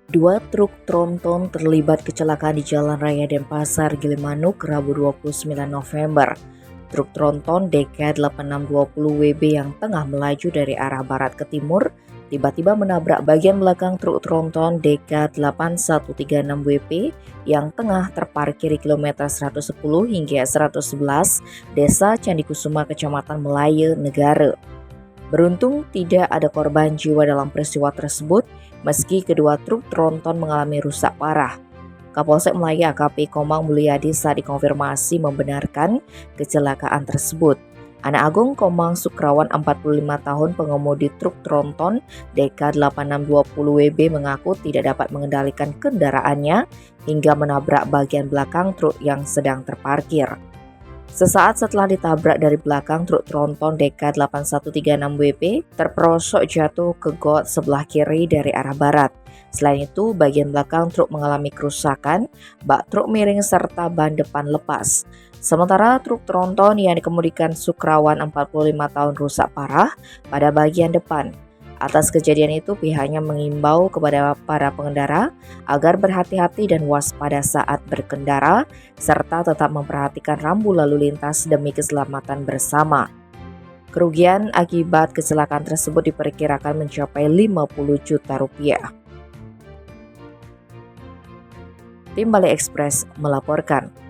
Dua truk tronton terlibat kecelakaan di Jalan Raya Denpasar, Gilimanuk, Rabu 29 November. Truk tronton DK8620WB yang tengah melaju dari arah barat ke timur tiba-tiba menabrak bagian belakang truk tronton DK8136WP yang tengah terparkir di kilometer 110 hingga 111 Desa Candikusuma, Kecamatan Melayu, Negara. Beruntung tidak ada korban jiwa dalam peristiwa tersebut, meski kedua truk tronton mengalami rusak parah. Kapolsek Melayu AKP Komang Mulyadi saat dikonfirmasi membenarkan kecelakaan tersebut. Anak Agung Komang Sukrawan 45 tahun pengemudi truk tronton DK8620WB mengaku tidak dapat mengendalikan kendaraannya hingga menabrak bagian belakang truk yang sedang terparkir. Sesaat setelah ditabrak dari belakang, truk tronton DK8136WP terperosok jatuh ke got sebelah kiri dari arah barat. Selain itu, bagian belakang truk mengalami kerusakan, bak truk miring serta ban depan lepas. Sementara truk tronton yang dikemudikan Sukrawan 45 tahun rusak parah pada bagian depan. Atas kejadian itu, pihaknya mengimbau kepada para pengendara agar berhati-hati dan waspada saat berkendara, serta tetap memperhatikan rambu lalu lintas demi keselamatan bersama. Kerugian akibat kecelakaan tersebut diperkirakan mencapai 50 juta rupiah. Tim Bali Express melaporkan.